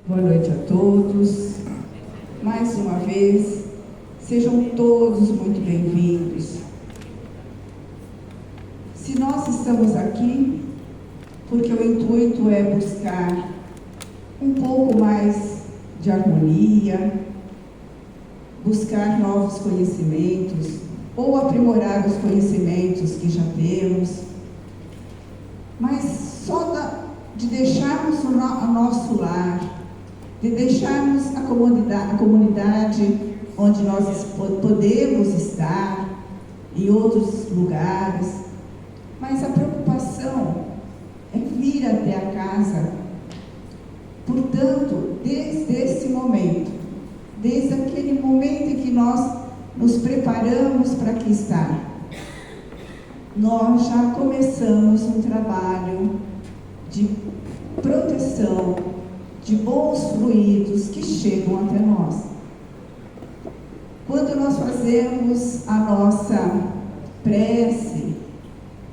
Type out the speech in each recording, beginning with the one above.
Boa noite a todos. Mais uma vez, sejam todos muito bem-vindos. Se nós estamos aqui, porque o intuito é buscar um pouco mais de harmonia, buscar novos conhecimentos, ou aprimorar os conhecimentos que já temos, mas só de deixarmos o nosso lar, de deixarmos a comunidade onde nós podemos estar, em outros lugares, mas a preocupação é vir até a casa. Portanto, desde esse momento, desde aquele momento em que nós nos preparamos para aqui estar, nós já começamos um trabalho de proteção de bons fluidos que chegam até nós. Quando nós fazemos a nossa prece,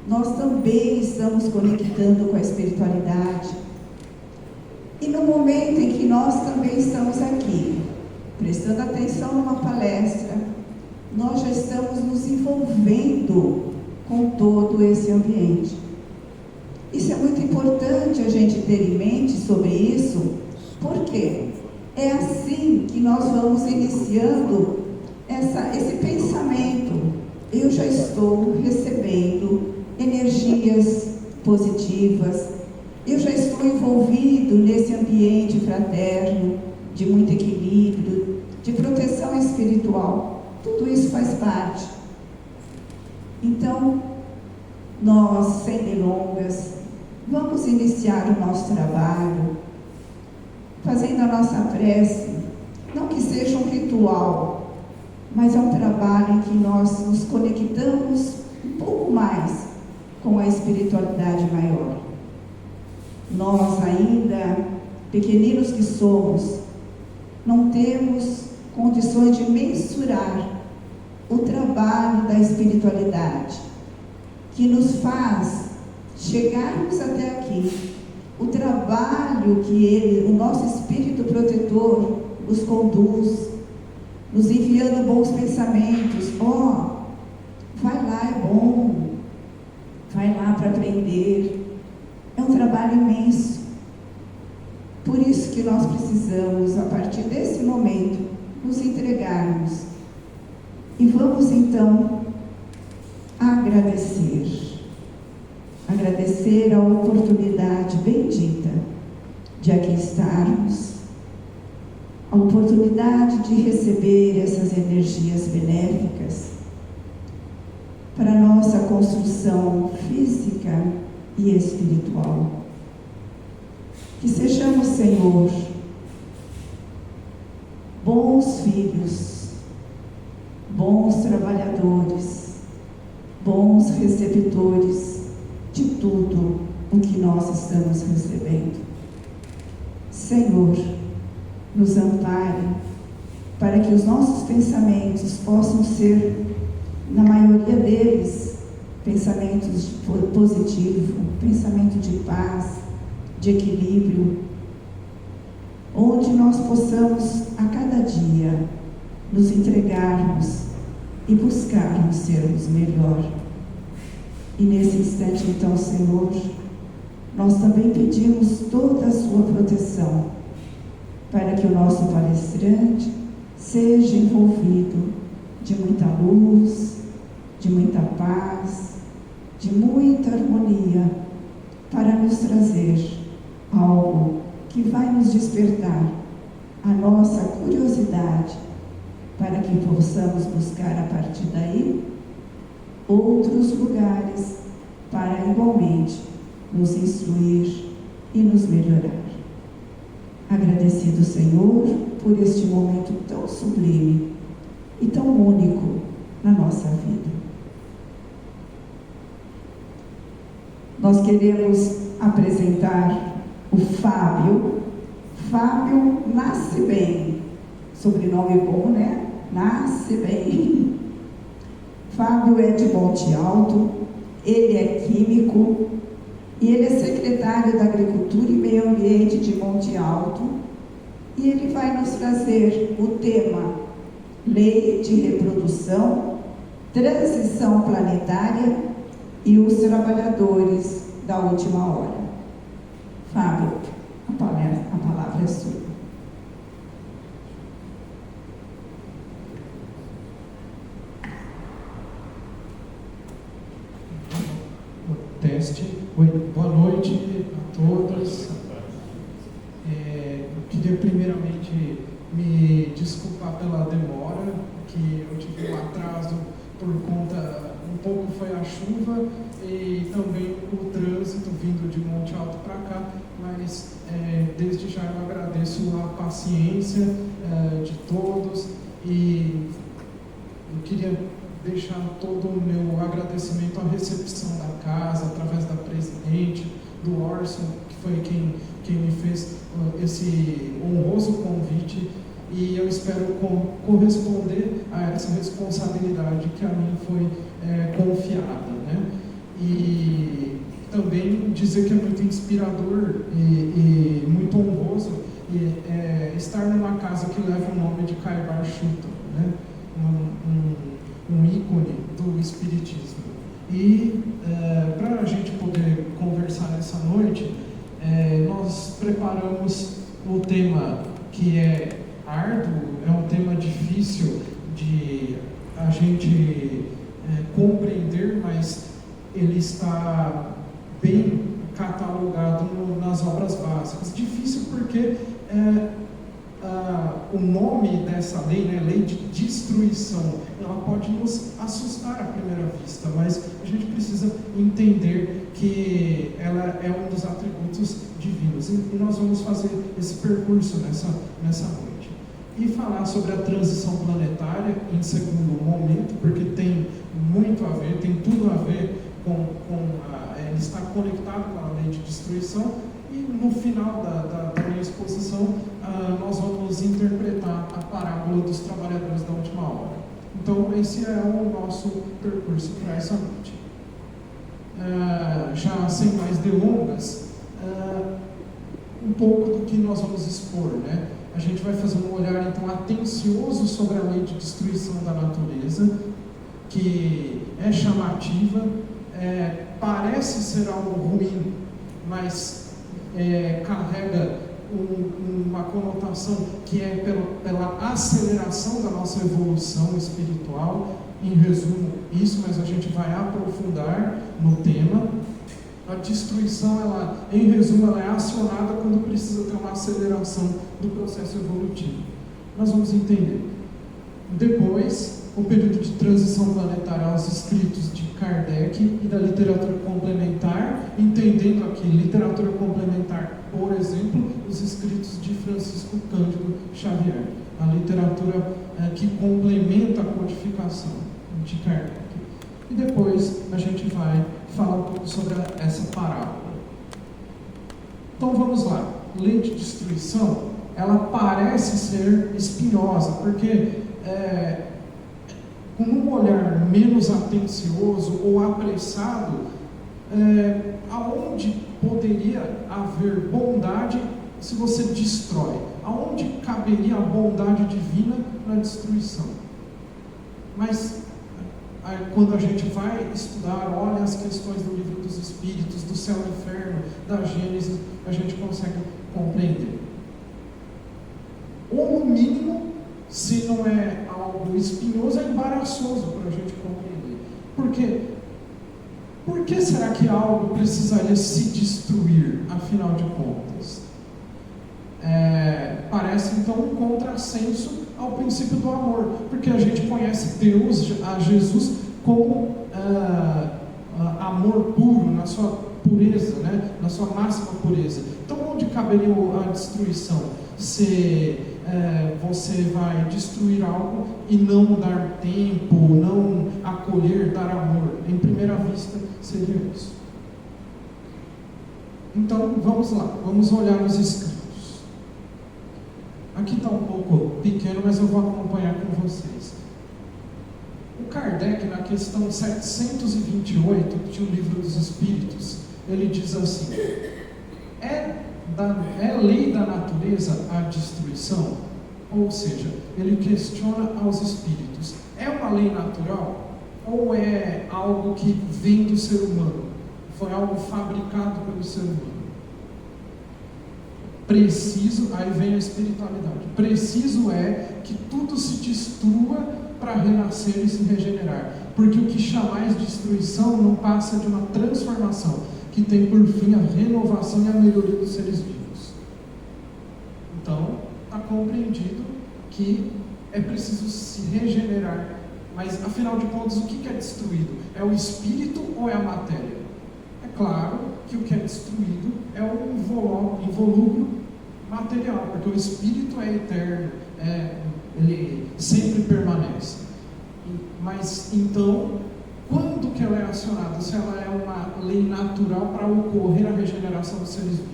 nós também estamos conectando com a espiritualidade. E no momento em que nós também estamos aqui, prestando atenção numa palestra, nós já estamos nos envolvendo com todo esse ambiente. Isso é muito importante a gente ter em mente sobre isso, porque é assim que nós vamos iniciando esse pensamento. Eu já estou recebendo energias positivas, eu já estou envolvido nesse ambiente fraterno, de muito equilíbrio, de proteção espiritual. Tudo isso faz parte. Então, nós, sem delongas, vamos iniciar o nosso trabalho, fazendo a nossa prece, não que seja um ritual, mas é um trabalho em que nós nos conectamos um pouco mais com a espiritualidade maior. Nós ainda, pequeninos que somos, não temos condições de mensurar o trabalho da espiritualidade, que nos faz chegarmos até aqui, o trabalho que o nosso espírito protetor nos conduz, nos enviando bons pensamentos. Vai lá, é bom, vai lá para aprender. É um trabalho imenso. Por isso que nós precisamos, a partir desse momento, nos entregarmos. E vamos então agradecer a oportunidade bendita de aqui estarmos, a oportunidade de receber essas energias benéficas para a nossa construção física e espiritual. Que sejamos, Senhor, bons filhos, bons trabalhadores, bons receptores de tudo o que nós estamos recebendo. Senhor, nos ampare para que os nossos pensamentos possam ser, na maioria deles, pensamentos positivos, pensamento de paz, de equilíbrio, onde nós possamos a cada dia nos entregarmos e buscarmos sermos melhor. E nesse instante, então, Senhor, nós também pedimos toda a sua proteção para que o nosso palestrante seja envolvido de muita luz, de muita paz, de muita harmonia, para nos trazer algo que vai nos despertar a nossa curiosidade, para que possamos buscar a partir daí outros lugares para igualmente nos instruir e nos melhorar. Agradecido, Senhor, por este momento tão sublime e tão único na nossa vida. Nós queremos apresentar o Fábio. Fábio nasce bem, sobrenome bom, né? Nasce bem. Fábio é de Monte Alto, ele é químico e ele é secretário da Agricultura e Meio Ambiente de Monte Alto e ele vai nos trazer o tema Lei de Reprodução, Transição Planetária e os Trabalhadores da Última Hora. Fábio, a palavra é sua. Teste. Oi, boa noite a todos. Eu queria primeiramente me desculpar pela demora, que eu tive um atraso por conta, um pouco foi a chuva e também o trânsito vindo de Monte Alto para cá, mas desde já eu agradeço a paciência de todos e eu queria deixar todo o meu agradecimento à recepção da casa, através da presidente, do Orson, que foi quem me fez esse honroso convite, e eu espero corresponder a essa responsabilidade que a mim foi confiada, né? E também dizer que é muito inspirador e muito honroso estar numa casa que leva o nome de Caibar Schutter, né? Um ícone do Espiritismo. E para a gente poder conversar essa noite, nós preparamos o tema que é árduo, é um tema difícil de a gente compreender, mas ele está bem catalogado nas obras básicas. Difícil porque o nome dessa lei, né, lei de destruição, ela pode nos assustar à primeira vista, mas a gente precisa entender que ela é um dos atributos divinos. E nós vamos fazer esse percurso nessa noite. E falar sobre a transição planetária em segundo momento, porque tem muito a ver, tem tudo a ver ele está conectado com a lei de destruição. E no final da minha exposição, nós vamos interpretar a parábola dos trabalhadores da última hora. Então, esse é o nosso percurso para essa noite. Já sem mais delongas, um pouco do que nós vamos expor, né? A gente vai fazer um olhar, então, atencioso sobre a lei de destruição da natureza, que é chamativa, parece ser algo ruim, mas carrega uma conotação que é pela aceleração da nossa evolução espiritual. Em resumo, isso, mas a gente vai aprofundar no tema. A destruição, em resumo, ela é acionada quando precisa ter uma aceleração do processo evolutivo. Nós vamos entender. Depois, o período de transição planetária aos escritos de Kardec e da literatura complementar, entendendo aqui literatura complementar, por exemplo, os escritos de Francisco Cândido Xavier, a literatura que complementa a codificação de Kardec. E depois a gente vai falar um pouco sobre essa parábola. Então vamos lá. Lei de destruição, ela parece ser espinhosa, porque com um olhar menos atencioso ou apressado, aonde poderia haver bondade se você destrói? Aonde caberia a bondade divina na destruição? Mas quando a gente vai estudar, olha as questões do livro dos Espíritos, do céu e inferno, da Gênesis, a gente consegue compreender. Ou no mínimo, se não é algo espinhoso, é embaraçoso para a gente compreender. Por quê? Por que será que algo precisaria se destruir, afinal de contas? Parece então um contrassenso ao princípio do amor, porque a gente conhece Deus, a Jesus, como amor puro, na sua pureza, né? Na sua máxima pureza. Então, onde caberia a destruição? Se você vai destruir algo e não dar tempo, não acolher, dar amor, em primeira vista seria isso. Então vamos lá, vamos olhar nos escritos. Aqui está um pouco pequeno, mas eu vou acompanhar com vocês. O Kardec, na questão 728 de O Livro dos Espíritos, ele diz assim: é é lei da natureza a destruição? Ou seja, ele questiona aos espíritos: é uma lei natural? Ou é algo que vem do ser humano? Foi algo fabricado pelo ser humano? Preciso, aí vem a espiritualidade. Preciso é que tudo se destrua para renascer e se regenerar. Porque o que chamais de destruição não passa de uma transformação, que tem por fim a renovação e a melhoria dos seres vivos. Então, está compreendido que é preciso se regenerar. Mas, afinal de contas, o que é destruído? É o espírito ou é a matéria? É claro que o que é destruído é o involúcro material, porque o espírito é eterno, ele sempre permanece. Mas, então, quando que ela é acionada? Se ela é uma lei natural para ocorrer a regeneração dos seres vivos.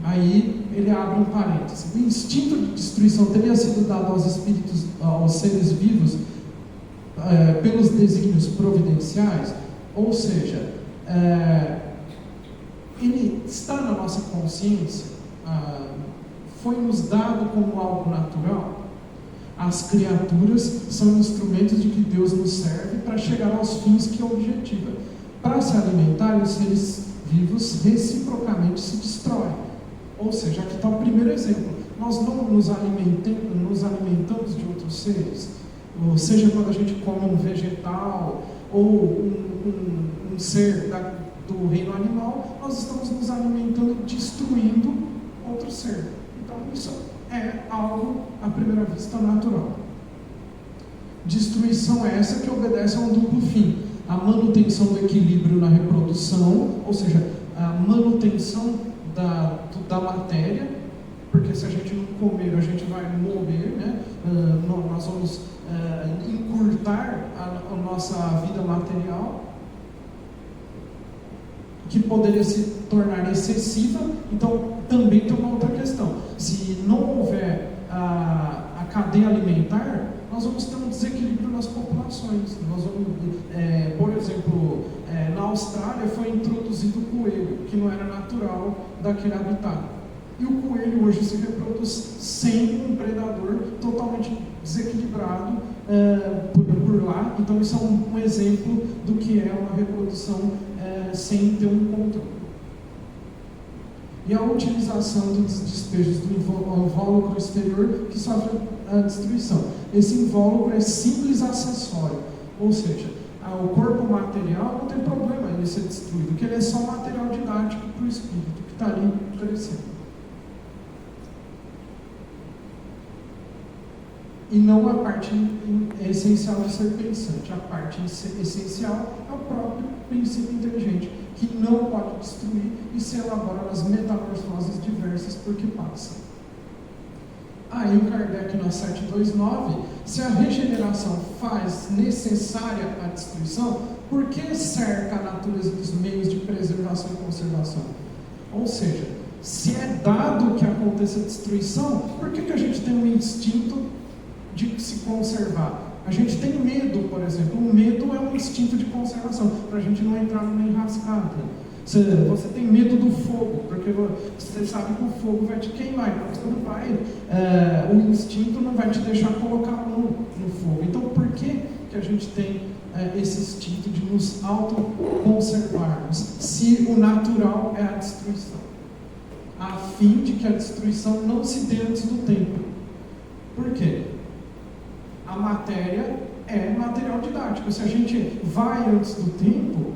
Aí ele abre um parêntese: o instinto de destruição teria sido dado aos espíritos, aos seres vivos, pelos desígnios providenciais, ou seja, ele está na nossa consciência, foi-nos dado como algo natural. As criaturas são instrumentos de que Deus nos serve para chegar aos fins que objetiva. Para se alimentar, os seres vivos reciprocamente se destroem. Ou seja, aqui está o primeiro exemplo: nós não nos alimentamos de outros seres, ou seja, quando a gente come um vegetal ou um ser do reino animal, nós estamos nos alimentando, destruindo outro ser. Então isso é algo, à primeira vista, natural. Destruição é essa que obedece a um duplo fim: a manutenção do equilíbrio na reprodução, ou seja, a manutenção da matéria, porque se a gente não comer, a gente vai morrer, né? Nós vamos encurtar a nossa vida material, que poderia se tornar excessiva. Então também tem uma outra questão: se não houver a cadeia alimentar, nós vamos ter um desequilíbrio nas populações. Nós vamos, por exemplo, na Austrália foi introduzido o coelho, que não era natural daquele habitat, e o coelho hoje se reproduz sem um predador, totalmente desequilibrado por lá. Então isso é um exemplo do que é uma reprodução sem ter um controle. E a utilização dos despejos do invólucro exterior que sofre a destruição. Esse invólucro é simples acessório, ou seja, o corpo material não tem problema ele ser destruído, porque ele é só material didático para o espírito que está ali crescendo. E não a parte essencial de ser pensante. A parte essencial é o próprio princípio inteligente, que não pode destruir e se elabora nas metamorfoses diversas por que passa. Aí o Kardec, na 729, se a regeneração faz necessária a destruição, por que cerca a natureza dos meios de preservação e conservação? Ou seja, se é dado que aconteça destruição, por que a gente tem um instinto de se conservar? A gente tem medo, por exemplo. O medo é um instinto de conservação, para a gente não entrar numa enrascada. Você tem medo do fogo, porque você sabe que o fogo vai te queimar, então você não vai, o instinto não vai te deixar colocar a mão no fogo. Então por que a gente tem esse instinto de nos autoconservarmos, se o natural é a destruição? A fim de que a destruição não se dê antes do tempo. Por quê? A matéria é material didático. Se a gente vai antes do tempo,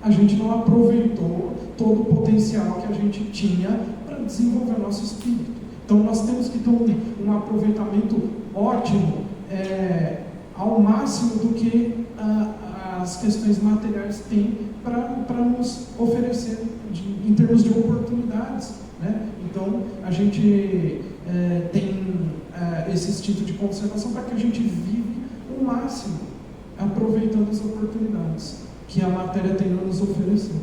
a gente não aproveitou todo o potencial que a gente tinha para desenvolver nosso espírito. Então nós temos que ter um aproveitamento ótimo, ao máximo do que as questões materiais têm para nos oferecer em termos de oportunidades, né? Então a gente tem esse instinto de conservação para que a gente vive o máximo, aproveitando as oportunidades que a matéria tem a nos oferecer.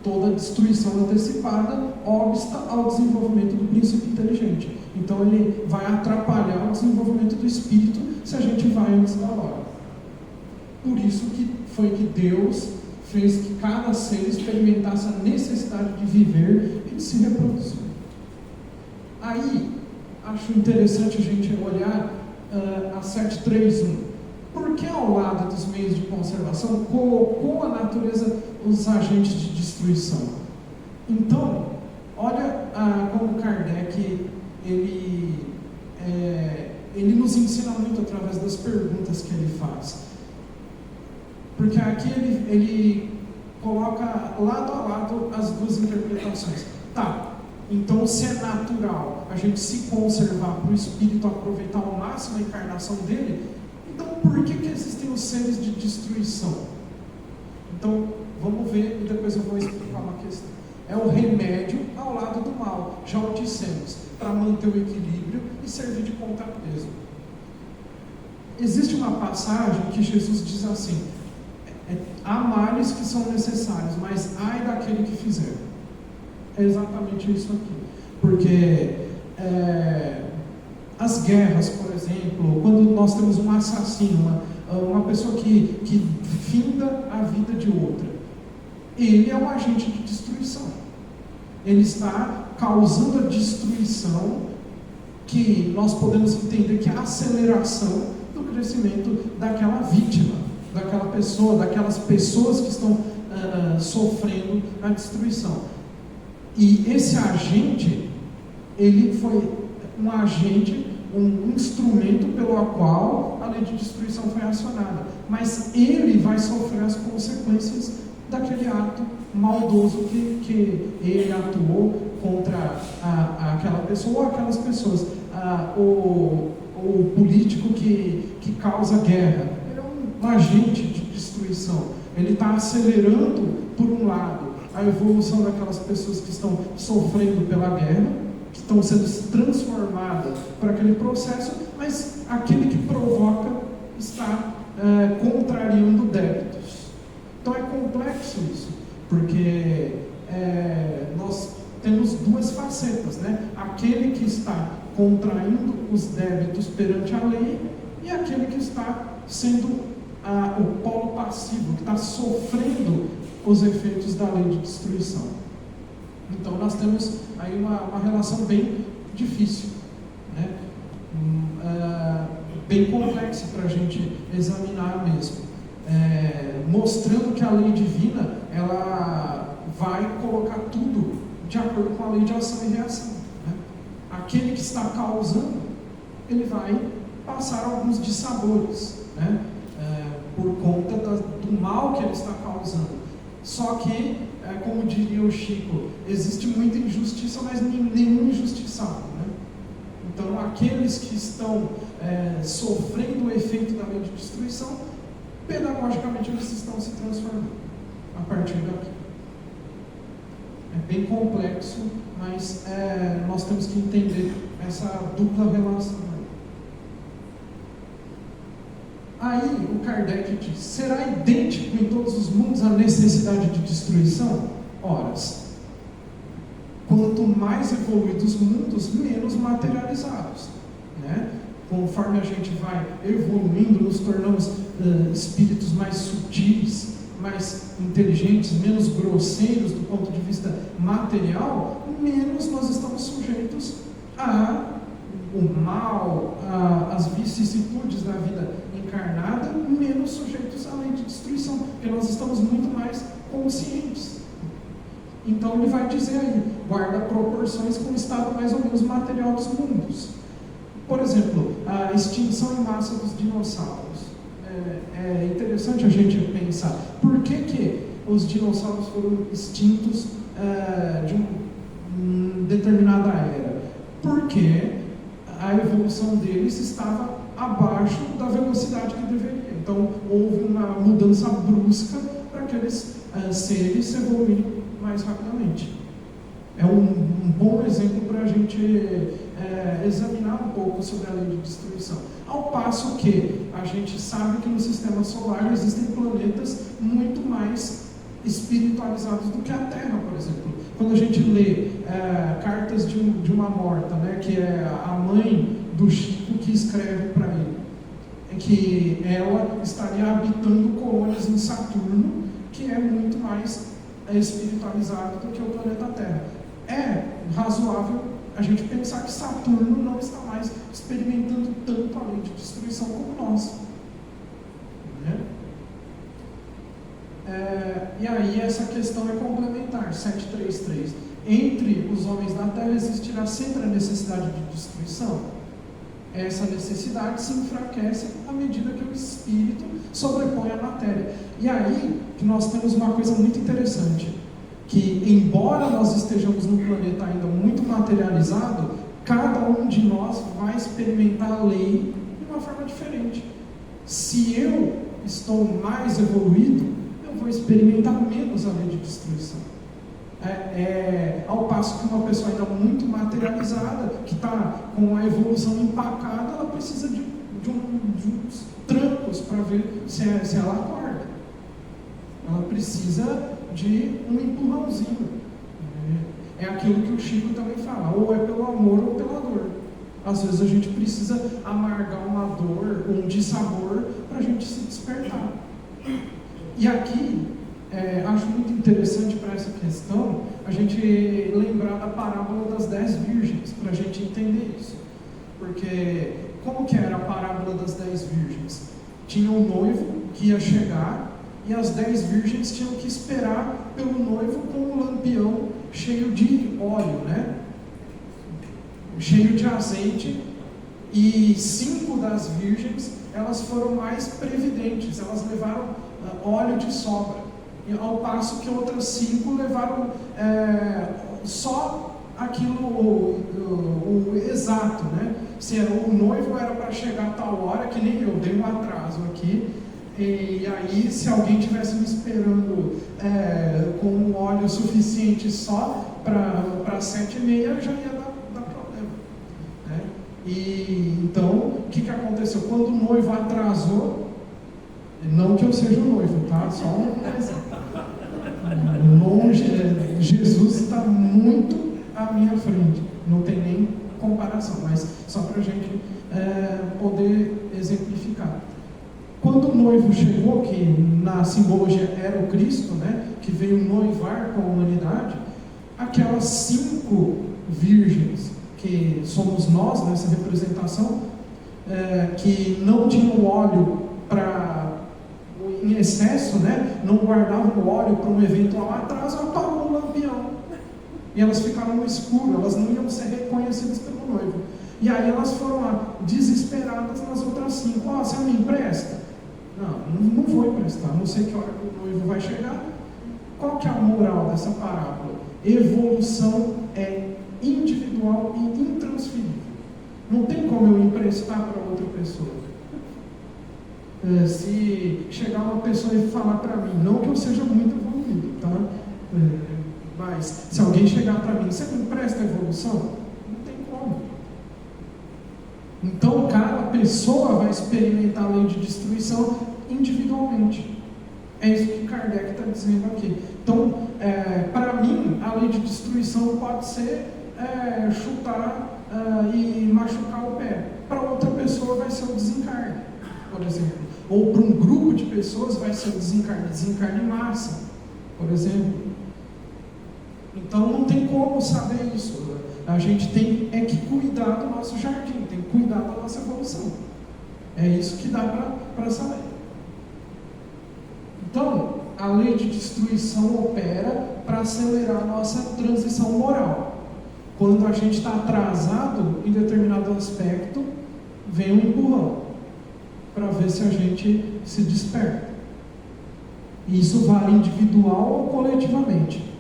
Toda destruição antecipada obsta ao desenvolvimento do princípio inteligente. Então ele vai atrapalhar o desenvolvimento do espírito se a gente vai antes da hora. Por isso que foi que Deus fez que cada ser experimentasse a necessidade de viver e de se reproduzir. Aí, acho interessante a gente olhar a 7.3.1. Por que ao lado dos meios de conservação colocou a natureza os agentes de destruição? Então, olha como Kardec ele nos ensina muito através das perguntas que ele faz. Porque aqui ele coloca lado a lado as duas interpretações. Tá, então se é natural a gente se conservar para o espírito aproveitar ao máximo a encarnação dele, então por que existem os seres de destruição? Então, vamos ver e depois eu vou explicar uma questão. É o remédio ao lado do mal, já o dissemos, para manter o equilíbrio e servir de contrapeso. Existe uma passagem que Jesus diz assim: há males que são necessários, mas ai daquele que fizer. É exatamente isso aqui. Porque as guerras, por exemplo, quando nós temos um assassino, uma pessoa que finda a vida de outra, ele é um agente de destruição. Ele está causando a destruição, que nós podemos entender que é a aceleração do crescimento daquela vítima, daquela pessoa, daquelas pessoas que estão sofrendo a destruição. E esse agente, ele foi um agente, um instrumento pelo qual a lei de destruição foi acionada. Mas ele vai sofrer as consequências daquele ato maldoso que ele atuou contra aquela pessoa ou aquelas pessoas. O político que causa guerra, ele é um agente de destruição. Ele está acelerando, por um lado, a evolução daquelas pessoas que estão sofrendo pela guerra, que estão sendo transformadas por aquele processo, mas aquele que provoca está contrariando débitos. Então é complexo isso, porque nós temos duas facetas, né? Aquele que está contraindo os débitos perante a lei e aquele que está sendo o polo passivo, que está sofrendo os efeitos da lei de destruição. Então nós temos aí uma relação bem difícil, né? Bem complexa para a gente examinar mesmo, mostrando que a lei divina ela vai colocar tudo de acordo com a lei de ação e reação, né? Aquele que está causando, ele vai passar alguns dissabores, né? Por conta do mal que ele está causando. Só que, como diria o Chico, existe muita injustiça, mas nenhum injustiçado, né? Então, aqueles que estão sofrendo o efeito da lei de destruição, pedagogicamente eles estão se transformando a partir daqui. É bem complexo, mas nós temos que entender essa dupla relação. Aí o Kardec diz: será idêntico em todos os mundos a necessidade de destruição? Ora, quanto mais evoluídos os mundos, menos materializados, né? Conforme a gente vai evoluindo, nos tornamos espíritos mais sutis, mais inteligentes, menos grosseiros do ponto de vista material, menos nós estamos sujeitos ao mal, às vicissitudes da vida encarnada, menos sujeitos à lei de destruição, porque nós estamos muito mais conscientes. Então ele vai dizer aí, guarda proporções com o estado mais ou menos material dos mundos. Por exemplo, a extinção em massa dos dinossauros. É interessante a gente pensar, por que os dinossauros foram extintos de uma determinada era? Porque a evolução deles estava abaixo da velocidade que deveria. Então, houve uma mudança brusca para aqueles seres evoluírem mais rapidamente. É um bom exemplo para a gente examinar um pouco sobre a lei de destruição. Ao passo que a gente sabe que no sistema solar existem planetas muito mais espiritualizados do que a Terra, por exemplo. Quando a gente lê cartas de uma morta, né, que é a mãe do Chico que escreve para ele, que ela estaria habitando colônias em Saturno, que é muito mais espiritualizado do que o planeta Terra. É razoável a gente pensar que Saturno não está mais experimentando tanto a lei de destruição como nós. Né? E aí essa questão é complementar, 733. Entre os homens da Terra existirá sempre a necessidade de destruição. Essa necessidade se enfraquece à medida que o espírito sobrepõe a matéria. E aí que nós temos uma coisa muito interessante, que embora nós estejamos num planeta ainda muito materializado, cada um de nós vai experimentar a lei de uma forma diferente. Se eu estou mais evoluído, eu vou experimentar menos a lei de destruição. Ao passo que uma pessoa ainda muito materializada, que está com a evolução empacada, ela precisa de uns trancos para ver se ela acorda. Ela precisa de um empurrãozinho. É aquilo que o Chico também fala, ou é pelo amor ou pela dor. Às vezes a gente precisa amargar uma dor, um dissabor, para a gente se despertar. E aqui, acho muito interessante para essa questão, a gente lembrar da parábola das 10 virgens, para a gente entender isso. Porque, como que era a parábola das 10 virgens? Tinha um noivo que ia chegar, e as 10 virgens tinham que esperar pelo noivo com um lampião cheio de óleo, né? Cheio de azeite, e 5 das virgens, elas foram mais previdentes, elas levaram óleo de sobra, ao passo que outras 5 levaram só aquilo, o exato, né? Se o noivo era para chegar a tal hora, que nem eu, dei um atraso aqui, e aí se alguém tivesse me esperando com um óleo suficiente só para 7h30, já ia dar problema, né? E então, o que aconteceu? Quando o noivo atrasou, não que eu seja o noivo, tá? Só um exemplo. Longe, Jesus está muito à minha frente, não tem nem comparação, mas só para a gente poder exemplificar. Quando o noivo chegou, que na simbologia era o Cristo, né, que veio noivar com a humanidade, aquelas 5 virgens, que somos nós nessa representação, que não tinham óleo em excesso, né, não guardavam o óleo para um eventual atraso, apagou o lampião. E elas ficaram no escuro, elas não iam ser reconhecidas pelo noivo. E aí elas foram lá, desesperadas nas outras 5. Você me empresta? Não vou emprestar, não sei que hora que o noivo vai chegar. Qual que é a moral dessa parábola? Evolução é individual e intransferível. Não tem como eu emprestar para outra pessoa. Se chegar uma pessoa e falar para mim, não que eu seja muito evoluído, tá? Mas se alguém chegar para mim, você me empresta a evolução? Não tem como. Então cada pessoa vai experimentar a lei de destruição individualmente. É isso que Kardec está dizendo aqui. Então, para mim, a lei de destruição pode ser chutar e machucar o pé. Para outra pessoa vai ser o desencarne, por exemplo. Ou para um grupo de pessoas vai ser o desencarne em massa, por exemplo. Então não tem como saber isso. A gente tem que cuidar do nosso jardim, tem que cuidar da nossa evolução. É isso que dá para saber. Então, a lei de destruição opera para acelerar a nossa transição moral. Quando a gente está atrasado em determinado aspecto, vem um empurrão para ver se a gente se desperta. E isso vale individual ou coletivamente.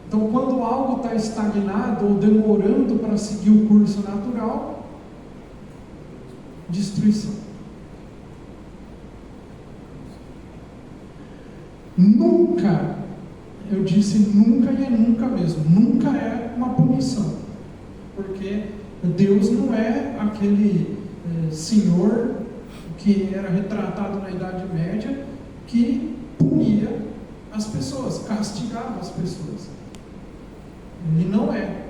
Então, quando algo está estagnado ou demorando para seguir o curso natural, destruição. Nunca, eu disse nunca e é nunca mesmo, nunca é uma punição, porque Deus não é aquele senhor que era retratado na Idade Média, que punia as pessoas, castigava as pessoas. Ele não é.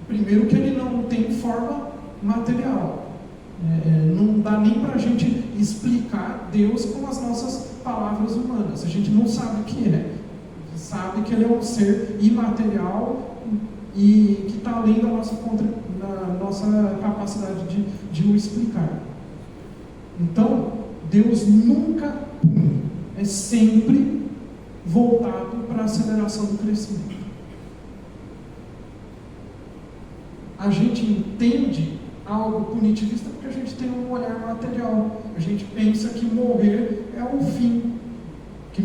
Primeiro que ele não tem forma material. Não dá nem para a gente explicar Deus com as nossas palavras humanas. A gente não sabe o que é. A gente sabe que ele é um ser imaterial e que está além da nossa capacidade de o explicar. Então, Deus nunca pune, é sempre voltado para a aceleração do crescimento. A gente entende algo punitivista porque a gente tem um olhar material. A gente pensa que morrer é o fim, que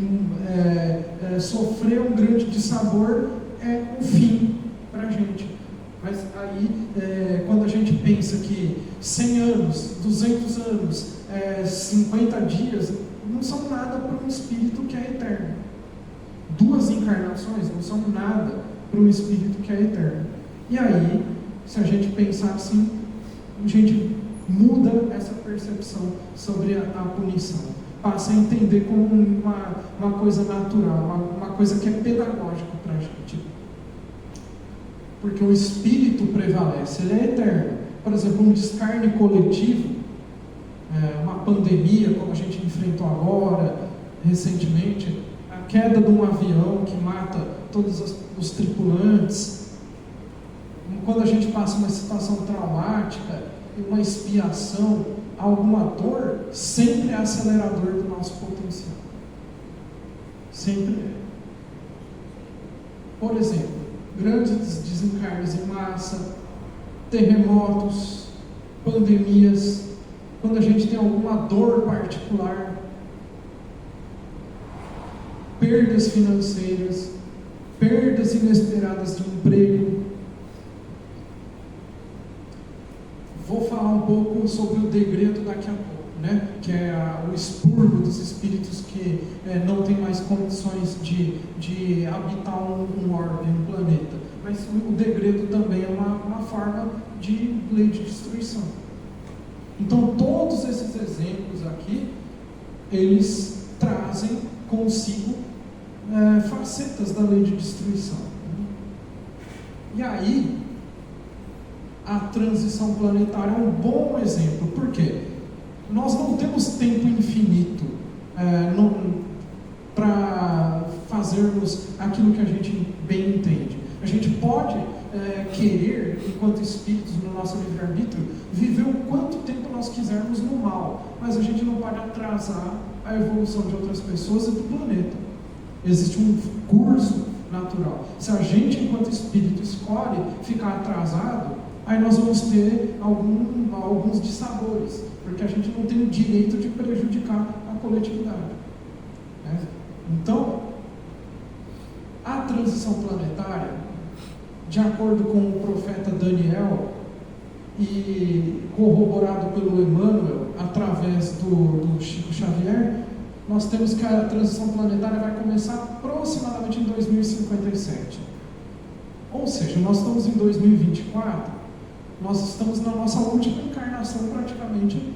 sofrer um grande dissabor é o fim para a gente. Mas aí, quando a gente pensa que 100 anos, 200 anos, 50 dias, não são nada para um espírito que é eterno. 2 encarnações não são nada para um espírito que é eterno. E aí, se a gente pensar assim, a gente muda essa percepção sobre a punição. Passa a entender como uma coisa natural, uma coisa que é pedagógica para a gente. Porque o espírito prevalece, ele é eterno. Por exemplo, um descarne coletivo, uma pandemia como a gente enfrentou agora, recentemente, a queda de um avião que mata todos os tripulantes. Quando a gente passa uma situação traumática, uma expiação, alguma dor, sempre é acelerador do nosso potencial. Sempre é. Por exemplo, grandes desencarnes em massa, terremotos, pandemias, quando a gente tem alguma dor particular, perdas financeiras, perdas inesperadas de emprego. Vou falar um pouco sobre o degredo daqui a pouco, que é o expurgo dos espíritos que não tem mais condições de habitar um orbe, um planeta. Mas o degredo também é uma forma de lei de destruição. Então, todos esses exemplos aqui, eles trazem consigo facetas da lei de destruição. E aí, a transição planetária é um bom exemplo. Por quê? Nós não temos tempo infinito para fazermos aquilo que a gente bem entende. A gente pode querer, enquanto espíritos no nosso livre-arbítrio, viver o quanto tempo nós quisermos no mal, mas a gente não pode atrasar a evolução de outras pessoas e do planeta. Existe um curso natural. Se a gente, enquanto espírito, escolhe ficar atrasado, aí nós vamos ter alguns dissabores, porque a gente não tem o direito de prejudicar a coletividade. Então, a transição planetária, de acordo com o profeta Daniel, e corroborado pelo Emmanuel, através do Chico Xavier, nós temos que a transição planetária vai começar aproximadamente em 2057. Ou seja, nós estamos em 2024, nós estamos na nossa última encarnação praticamente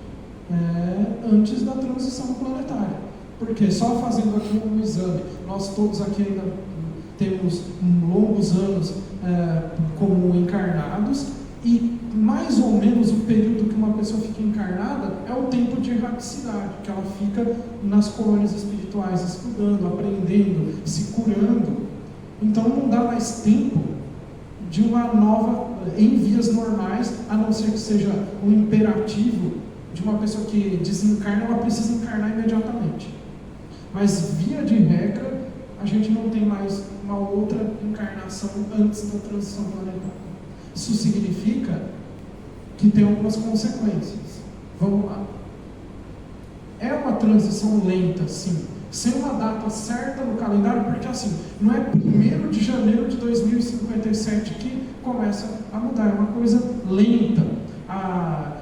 antes da transição planetária. Porque só fazendo aqui um exame, nós todos aqui ainda temos longos anos como encarnados, e mais ou menos o período que uma pessoa fica encarnada é o tempo de erraticidade, que ela fica nas colônias espirituais estudando, aprendendo, se curando. Então não dá mais tempo de uma nova, em vias normais, a não ser que seja um imperativo de uma pessoa que desencarna, ela precisa encarnar imediatamente. Mas via de regra, a gente não tem mais uma outra encarnação antes da transição planetária. Isso significa que tem algumas consequências. Vamos lá. É uma transição lenta, sim, sem uma data certa no calendário, porque assim, não é 1º de janeiro de 2057 que começa a mudar, é uma coisa lenta.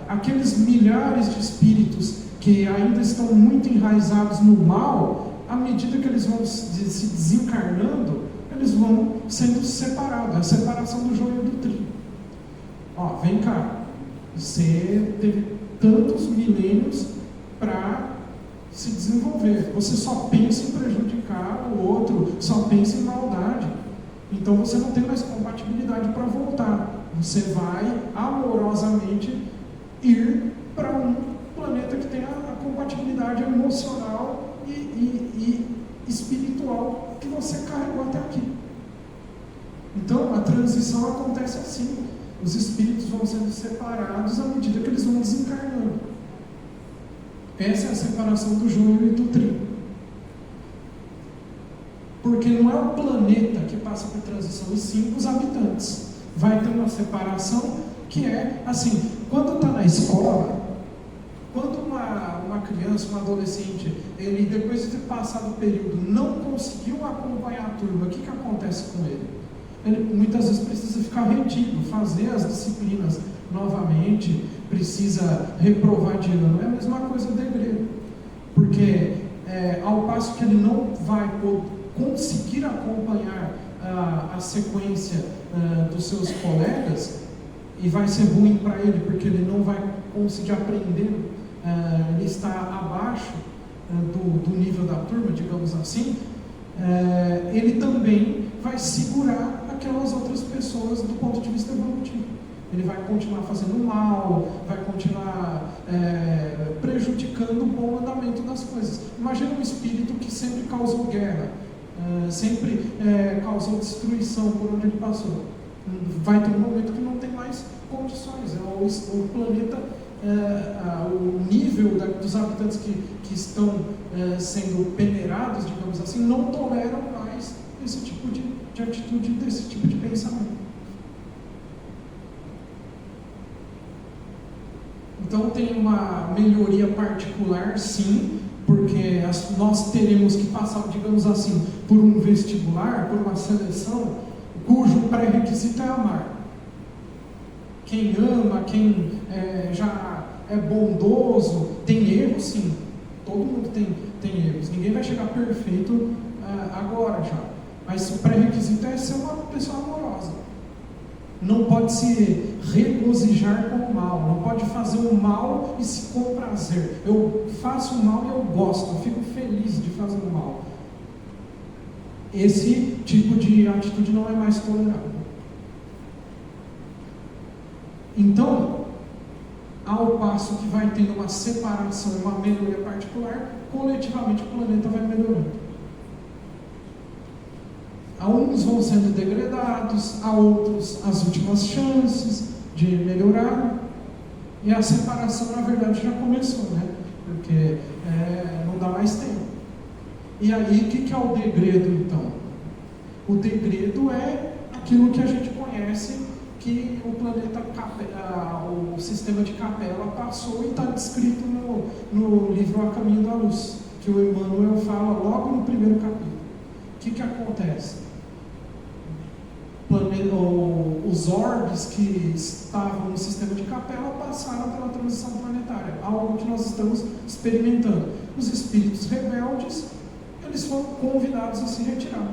Aqueles milhares de espíritos que ainda estão muito enraizados no mal, à medida que eles vão se desencarnando, eles vão sendo separados, é a separação do joio do trigo. Vem cá, você teve tantos milênios para se desenvolver, você só pensa em prejudicar o outro, só pensa em maldade, então você não tem mais compatibilidade para voltar, você vai amorosamente ir para um planeta que tem a compatibilidade emocional e espiritual que você carregou até aqui. Então, a transição acontece assim. Os espíritos vão sendo separados à medida que eles vão desencarnando. Essa é a separação do joio e do trigo. Porque não é o planeta que passa por transição, e sim os habitantes. Vai ter uma separação que é assim, quando está na escola, quando uma criança, um adolescente, ele depois de ter passado o período não conseguiu acompanhar a turma, o que acontece com ele? Ele muitas vezes precisa ficar retido, fazer as disciplinas novamente, precisa reprovar de ano. É a mesma coisa do degredo, porque ao passo que ele não vai conseguir acompanhar a sequência dos seus colegas, e vai ser ruim para ele, porque ele não vai conseguir aprender, ele está abaixo do nível da turma, digamos assim, ele também vai segurar aquelas outras pessoas do ponto de vista evolutivo. Ele vai continuar fazendo mal, vai continuar prejudicando o bom andamento das coisas. Imagina um espírito que sempre causou guerra, sempre causou destruição por onde ele passou. Vai ter um momento que não tem mais condições. O planeta, o nível dos habitantes que estão sendo peneirados, digamos assim, não toleram mais esse tipo de atitude, desse tipo de pensamento. Então tem uma melhoria particular, sim, porque nós teremos que passar, digamos assim, por um vestibular, por uma seleção, cujo pré-requisito é amar. Quem ama, quem já é bondoso, tem erros, sim. Todo mundo tem erros. Ninguém vai chegar perfeito agora já. Mas o pré-requisito é ser uma pessoa amorosa. Não pode se regozijar com o mal. Não pode fazer o mal e se comprazer. Eu faço o mal e eu gosto. Eu fico feliz de fazer o mal. Esse tipo de atitude não é mais tolerável. Então, ao passo que vai tendo uma separação e uma melhoria particular, coletivamente o planeta vai melhorando. A uns vão sendo degradados, a outros as últimas chances de melhorar, e a separação na verdade já começou, né? Porque não dá mais tempo. E aí, o que é o degredo então? O degredo é aquilo que a gente conhece, que o planeta, o sistema de Capela passou e está descrito no livro A Caminho da Luz, que o Emmanuel fala logo no primeiro capítulo. O que acontece? Os orbes que estavam no sistema de Capela passaram pela transição planetária, algo que nós estamos experimentando. Os espíritos rebeldes, eles foram convidados a se retirar.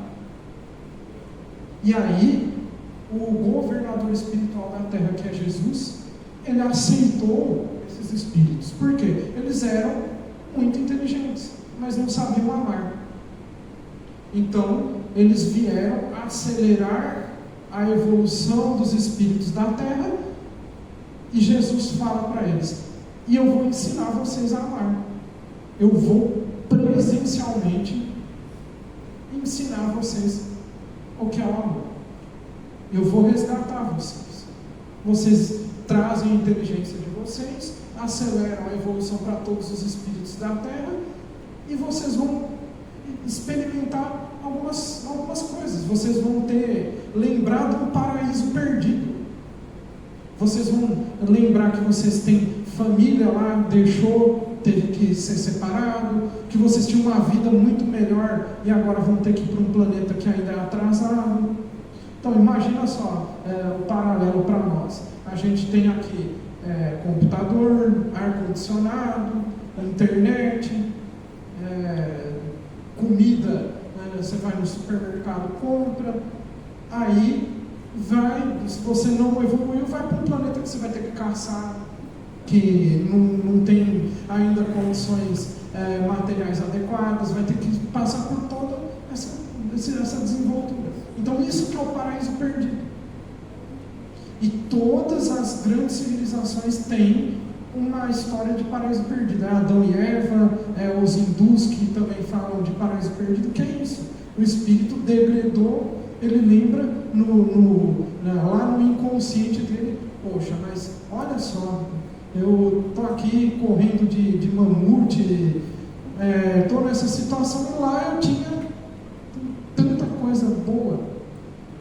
E aí, o governador espiritual da Terra, que é Jesus, ele aceitou esses espíritos. Por quê? Eles eram muito inteligentes, mas não sabiam amar. Então, eles vieram acelerar a evolução dos espíritos da Terra, e Jesus fala para eles: e eu vou ensinar vocês a amar. Eu vou presencialmente ensinar vocês o que é o amor. Eu vou resgatar vocês. Vocês trazem a inteligência de vocês, aceleram a evolução para todos os espíritos da Terra, e vocês vão experimentar algumas coisas. Vocês vão ter lembrado um paraíso perdido. Vocês vão lembrar que vocês têm família lá, teve que ser separado, que vocês tinham uma vida muito melhor e agora vão ter que ir para um planeta que ainda é atrasado. Então imagina só o paralelo para nós. A gente tem aqui computador, ar-condicionado, internet, comida, você vai no supermercado, compra, aí se você não evoluiu, vai para um planeta que você vai ter que caçar, que não tem ainda condições materiais adequadas, vai ter que passar por toda essa desenvoltura. Então isso que é o paraíso perdido. E todas as grandes civilizações têm uma história de paraíso perdido. Adão e Eva, os hindus que também falam de paraíso perdido. Que é isso? O espírito degradou, ele lembra lá no inconsciente dele, poxa, mas olha só, eu estou aqui correndo de mamute, estou nessa situação, e lá eu tinha tanta coisa boa.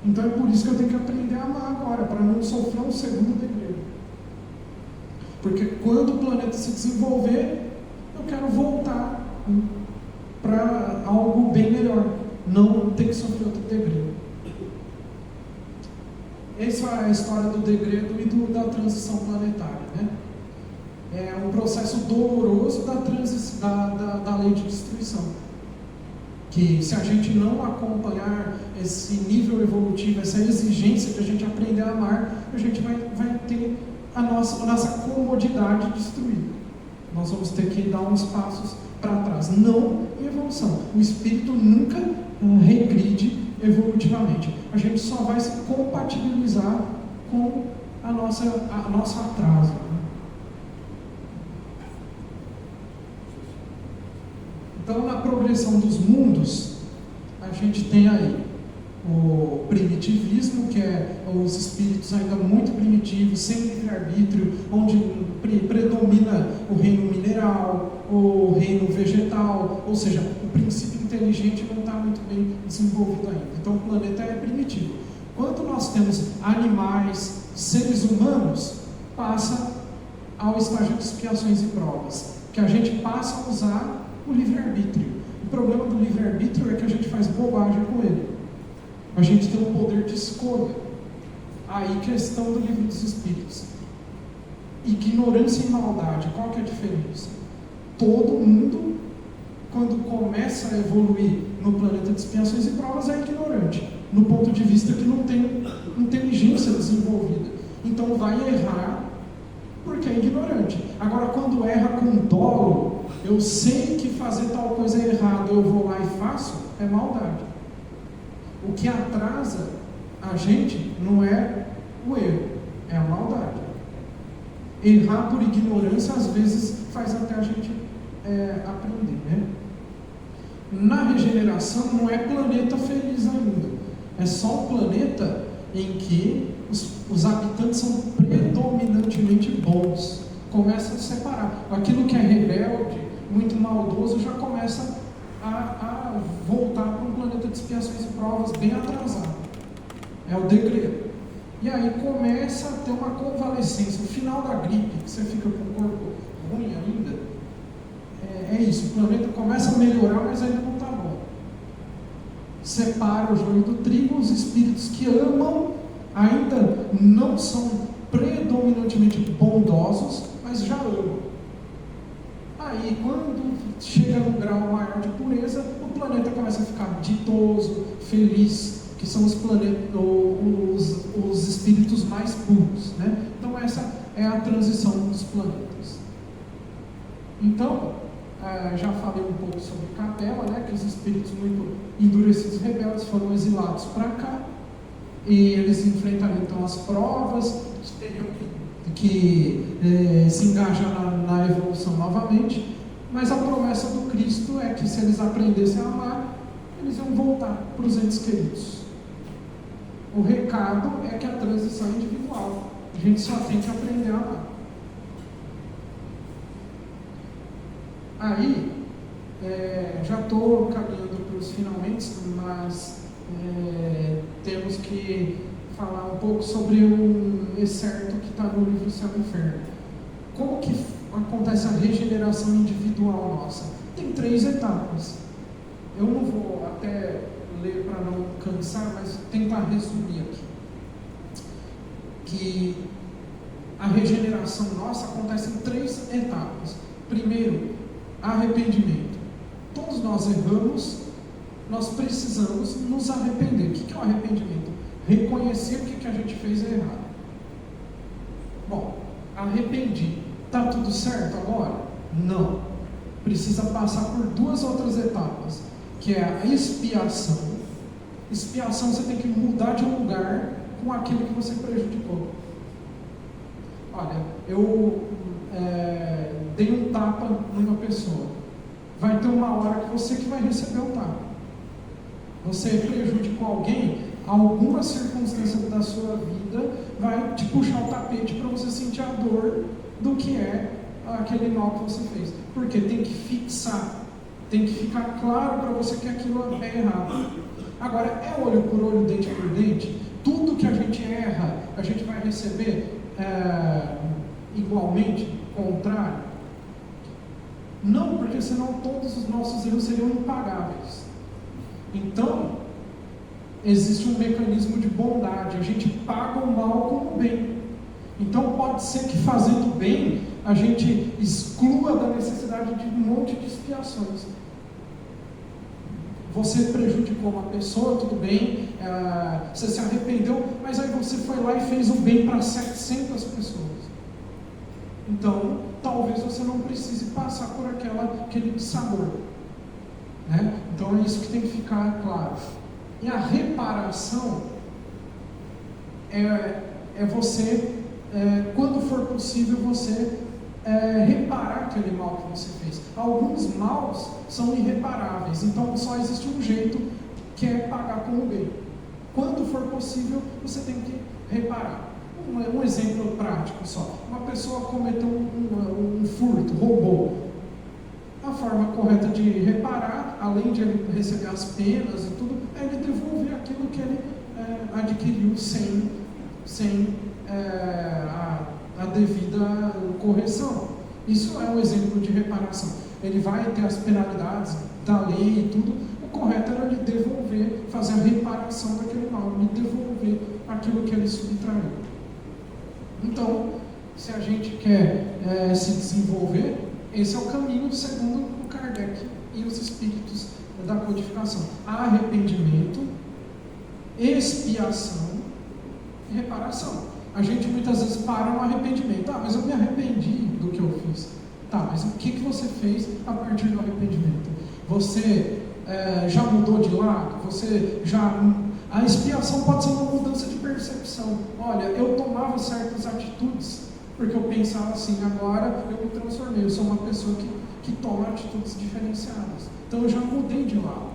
Então é por isso que eu tenho que aprender a amar agora, para não sofrer um segundo degredo. Porque quando o planeta se desenvolver, eu quero voltar para algo bem melhor, não ter que sofrer outro degredo. Essa é a história do degredo e da transição planetária, né? É um processo doloroso da lei de destruição. Que se a gente não acompanhar esse nível evolutivo, essa exigência de a gente aprender a amar, a gente vai ter a nossa comodidade destruída. Nós vamos ter que dar uns passos para trás, não em evolução. O espírito nunca regride evolutivamente. A gente só vai se compatibilizar com a nossa atraso. Então, na progressão dos mundos, a gente tem aí o primitivismo, que é os espíritos ainda muito primitivos, sem livre-arbítrio, onde predomina o reino mineral, o reino vegetal, ou seja, o princípio inteligente não está muito bem desenvolvido ainda. Então o planeta é primitivo. Quando nós temos animais, seres humanos, passa ao estágio de expiações e provas, que a gente passa a usar o livre-arbítrio. O problema do livre-arbítrio é que a gente faz bobagem com ele. A gente tem um poder de escolha. Aí, questão do livro dos Espíritos. Ignorância e maldade, qual que é a diferença? Todo mundo, quando começa a evoluir no planeta de expiações e provas, é ignorante, no ponto de vista que não tem inteligência desenvolvida. Então vai errar porque é ignorante. Agora, quando erra com dolo, eu sei que fazer tal coisa é errado, eu vou lá e faço, é maldade. O que atrasa a gente não é o erro, é a maldade. Errar por ignorância, às vezes, faz até a gente aprender, né? Na regeneração, não é planeta feliz ainda. É só um planeta em que os habitantes são predominantemente bons. Começa a separar. Aquilo que é rebelde, muito maldoso, já começa a voltar para um planeta de expiações e provas bem atrasado. É o degredo. E aí começa a ter uma convalescência. O final da gripe, que você fica com o corpo ruim ainda, é isso. O planeta começa a melhorar, mas ainda não está bom. Separa o joio do trigo. Os espíritos que amam ainda não são predominantemente bondosos, mas já amam. Aí, quando chega num grau maior de pureza, o planeta começa a ficar ditoso, feliz, que são os espíritos mais puros, né? Então, essa é a transição dos planetas. Então, já falei um pouco sobre Capela, né? Que os espíritos muito endurecidos e rebeldes foram exilados para cá, e eles enfrentariam então as provas, teriam que se engajar na evolução novamente, mas a promessa do Cristo é que se eles aprendessem a amar, eles iam voltar para os entes queridos. O recado é que a transição é individual, a gente só tem que aprender a amar. Aí, já estou caminhando para os finalmente, mas temos que falar um pouco sobre um excerto que está no livro Céu e Inferno. Como que acontece a regeneração individual nossa? Tem 3 etapas. Eu não vou até ler para não cansar, mas tentar resumir aqui. Que a regeneração nossa acontece em 3 etapas. Primeiro, arrependimento. Todos nós erramos, nós precisamos nos arrepender. O que é o arrependimento? Reconhecer que o que a gente fez é errado. Bom, arrependi. Está tudo certo agora? Não. Precisa passar por 2 outras etapas, que é a expiação. Expiação, você tem que mudar de lugar com aquilo que você prejudicou. olha, eu dei um tapa numa pessoa. Vai ter uma hora que você que vai receber o tapa. Você prejudicou alguém, alguma circunstância da sua vida vai te puxar o tapete para você sentir a dor do que é aquele mal que você fez. Porque tem que fixar, tem que ficar claro para você que aquilo é errado. Agora, é olho por olho, dente por dente? Tudo que a gente erra, a gente vai receber igualmente, contrário? Não, porque senão todos os nossos erros seriam impagáveis. Então, existe um mecanismo de bondade, a gente paga o mal com o bem. Então pode ser que fazendo bem, a gente exclua da necessidade de um monte de expiações. Você prejudicou uma pessoa, tudo bem, você se arrependeu, mas aí você foi lá e fez o bem para 700 pessoas. Então, talvez você não precise passar por aquele sabor. Né? Então é isso que tem que ficar claro. E a reparação é você, quando for possível, você reparar aquele mal que você fez. Alguns maus são irreparáveis, então só existe um jeito, que é pagar com o bem. Quando for possível, você tem que reparar. Um exemplo prático só. Uma pessoa cometeu um furto, roubou. A forma correta de reparar, além de ele receber as penas e tudo, é ele devolver aquilo que ele adquiriu sem a devida correção. Isso é um exemplo de reparação. Ele vai ter as penalidades da lei e tudo. O correto era ele devolver, fazer a reparação daquele mal, ele devolver aquilo que ele subtraiu. Então, se a gente quer se desenvolver, esse é o caminho segundo o Kardec e os espíritos da codificação: arrependimento, expiação e reparação. A gente muitas vezes para no arrependimento. Mas eu me arrependi do que eu fiz. Mas o que você fez a partir do arrependimento? Você já mudou de lado? A expiação pode ser uma mudança de percepção. Olha, eu tomava certas atitudes porque eu pensava assim, agora eu me transformei, eu sou uma pessoa que toma atitudes diferenciadas. Então eu já mudei de lado.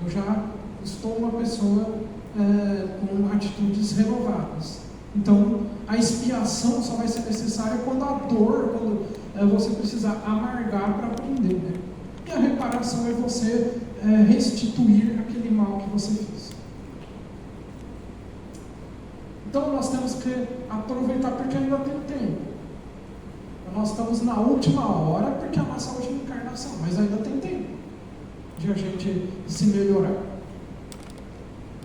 Eu já estou uma pessoa com atitudes renovadas. Então a expiação só vai ser necessária quando a dor, quando você precisar amargar para aprender. Né? E a reparação é você restituir aquele mal que você fez. Então nós temos que aproveitar porque ainda tem tempo. Nós estamos na última hora porque é a nossa última encarnação, mas ainda tem tempo de a gente se melhorar.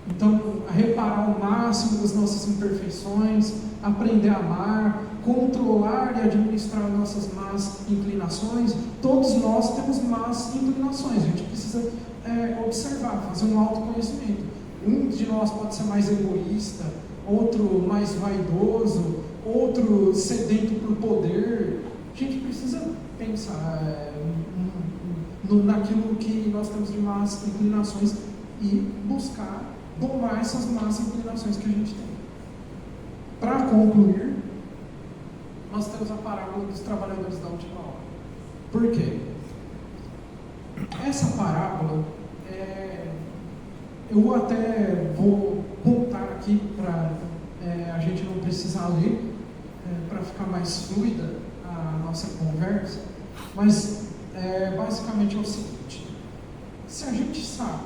Então, reparar o máximo das nossas imperfeições, aprender a amar, controlar e administrar nossas más inclinações. Todos nós temos más inclinações, a gente precisa observar, fazer um autoconhecimento. Um de nós pode ser mais egoísta, outro mais vaidoso, outro sedento por poder. A gente precisa pensar naquilo que nós temos de más inclinações e buscar domar essas más inclinações que a gente tem. Para concluir, nós temos a parábola dos trabalhadores da última hora. Por quê? Essa parábola, eu até vou voltar aqui para a gente não precisar ler, para ficar mais fluida a nossa conversa, mas basicamente é o seguinte: se a gente sabe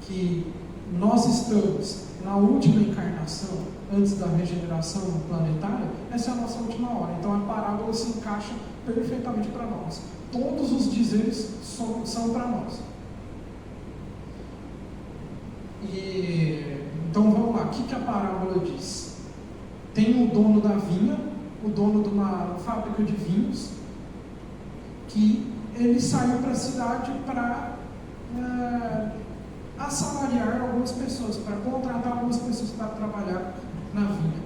que nós estamos na última encarnação, antes da regeneração planetária, essa é a nossa última hora. Então a parábola se encaixa perfeitamente para nós. Todos os dizeres são para nós. Então vamos lá, o que a parábola diz? Tem o dono da vinha, o dono de uma fábrica de vinhos, que ele saiu para a cidade para assalariar algumas pessoas, para contratar algumas pessoas para trabalhar na vinha.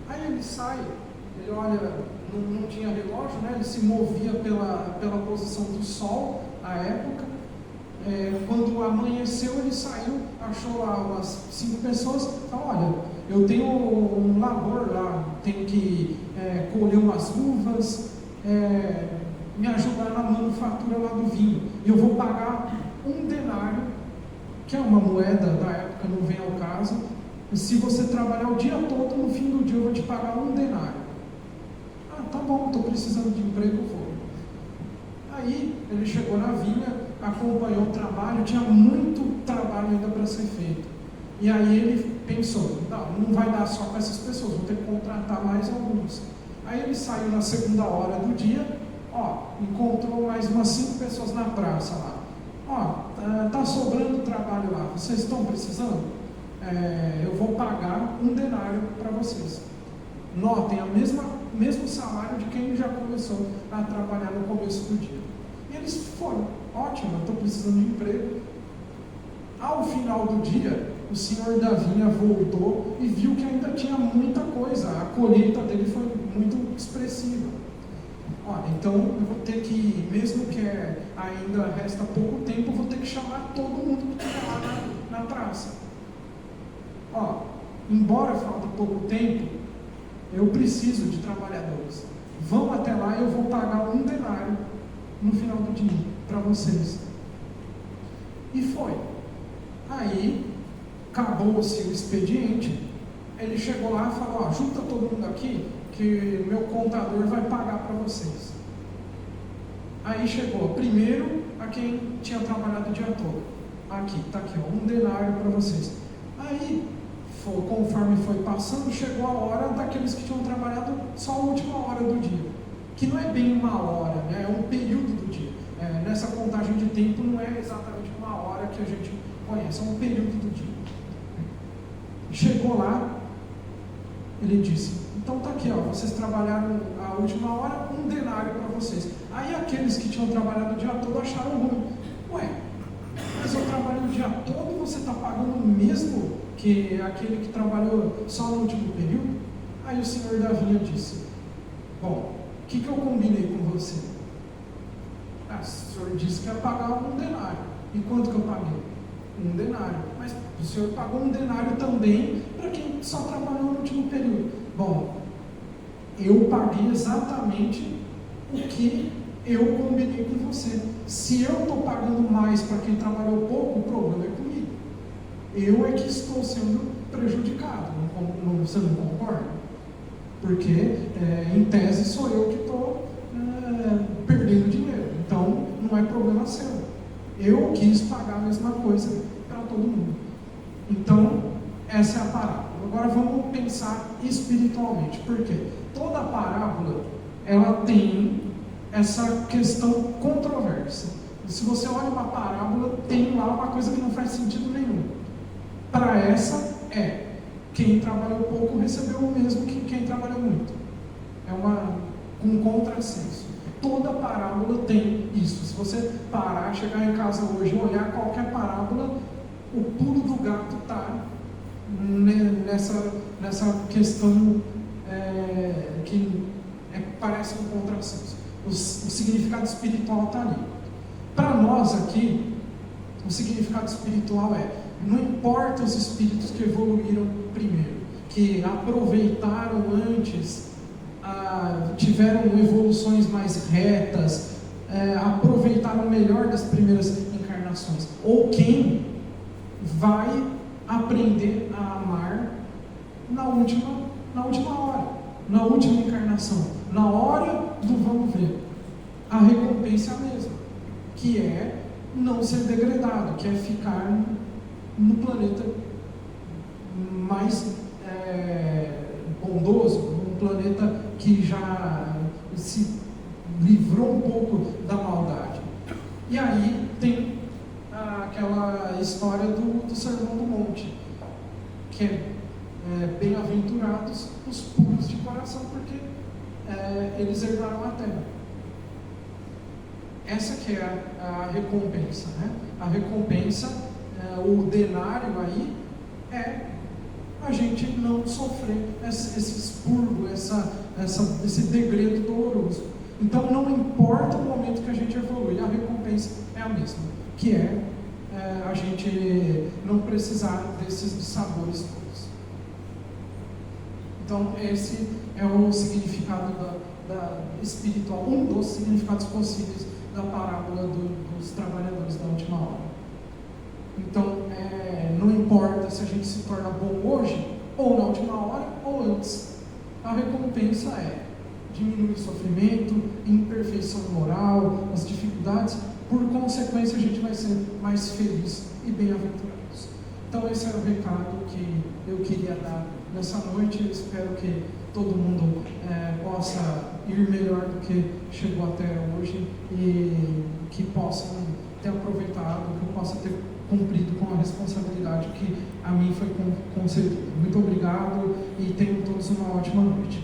Aí ele sai, ele olha, não tinha relógio, né? Ele se movia pela posição do sol à época. Quando amanheceu, ele saiu, achou lá umas 5 pessoas, falou: olha, eu tenho um labor lá, tenho que as uvas, me ajudar na manufatura lá do vinho. E eu vou pagar 1 denário, que é uma moeda da época, não vem ao caso. E se você trabalhar o dia todo, no fim do dia eu vou te pagar 1 denário. Ah, tá bom, estou precisando de emprego, vou. Aí ele chegou na vinha, acompanhou o trabalho, tinha muito trabalho ainda para ser feito. E aí ele pensou, não vai dar só para essas pessoas, vou ter que contratar mais alguns. Aí ele saiu na segunda hora do dia, encontrou mais umas 5 pessoas na praça lá. Tá sobrando trabalho lá, vocês estão precisando? Eu vou pagar 1 denário para vocês. Notem, mesmo salário de quem já começou a trabalhar no começo do dia. E eles foram, ótimo, eu estou precisando de emprego. Ao final do dia, o senhor da vinha voltou e viu que ainda tinha muita coisa, a colheita dele foi muito expressiva. Então eu vou ter que, mesmo que ainda resta pouco tempo, eu vou ter que chamar todo mundo que estiver lá na praça. Embora falte pouco tempo, eu preciso de trabalhadores. Vão até lá e eu vou pagar 1 denário no final do dia para vocês. E foi. Aí acabou-se o expediente. Ele chegou lá e falou: junta todo mundo aqui que meu contador vai pagar para vocês. Aí chegou primeiro a quem tinha trabalhado o dia todo. Aqui, está aqui, 1 denário para vocês. Aí, conforme foi passando, chegou a hora daqueles que tinham trabalhado só a última hora do dia, que não é bem uma hora, né? É um período do dia. Nessa contagem de tempo não é exatamente uma hora que a gente conhece, é um período do dia. Chegou lá, ele disse: então tá aqui, vocês trabalharam a última hora, 1 denário para vocês. Aí aqueles que tinham trabalhado o dia todo acharam ruim. Mas eu trabalho o dia todo e você está pagando o mesmo que aquele que trabalhou só no último período? Aí o senhor da vinha disse: bom, o que eu combinei com você? O senhor disse que ia pagar 1 denário. E quanto que eu paguei? 1 denário. Mas o senhor pagou 1 denário também para quem só trabalhou no último período. Bom, eu paguei exatamente o que eu combinei com você. Se eu estou pagando mais para quem trabalhou pouco, o problema é comigo. Eu é que estou sendo prejudicado. Você não concorda? Porque, em tese, sou eu que estou perdendo dinheiro. Então, não é problema seu. Eu quis pagar a mesma coisa para todo mundo. Então, essa é a parábola. Agora vamos pensar espiritualmente. Por quê? Toda parábola, ela tem essa questão controversa. E se você olha uma parábola, tem lá uma coisa que não faz sentido nenhum. Para essa, quem trabalhou pouco recebeu o mesmo que quem trabalhou muito. É um contrassenso. Toda parábola tem isso. Se você parar, chegar em casa hoje e olhar qualquer parábola, o pulo do gato está nessa questão que parece um contrassenso. O significado espiritual está ali. Para nós aqui, o significado espiritual não importa os espíritos que evoluíram primeiro, que aproveitaram antes, tiveram evoluções mais retas, aproveitaram o melhor das primeiras encarnações, ou quem vai aprender a amar na última hora, na última encarnação, na hora do vamos ver. A recompensa é a mesma, que é não ser degradado, que é ficar no planeta mais bondoso, um planeta que já se livrou um pouco da maldade. E aí tem aquela história do Sermão do Monte, que bem-aventurados os puros de coração, porque eles herdaram a terra. Essa que é a recompensa, né? A recompensa, o denário aí, a gente não sofrer esse expurgo, esse degredo doloroso. Então não importa o momento que a gente evolui, a recompensa é a mesma, que a gente não precisar desses sabores todos. Então esse é o significado espiritual, um dos significados possíveis da parábola dos trabalhadores da última hora. Então, não importa se a gente se torna bom hoje, ou na última hora, ou antes. A recompensa é diminuir o sofrimento, imperfeição moral, as dificuldades. Por consequência, a gente vai ser mais feliz e bem-aventurados. Então, esse era o recado que eu queria dar nessa noite. Eu espero que todo mundo possa ir melhor do que chegou até hoje e que possam ter aproveitado, que eu possa ter cumprido com a responsabilidade que a mim foi concedida. Muito obrigado e tenham todos uma ótima noite.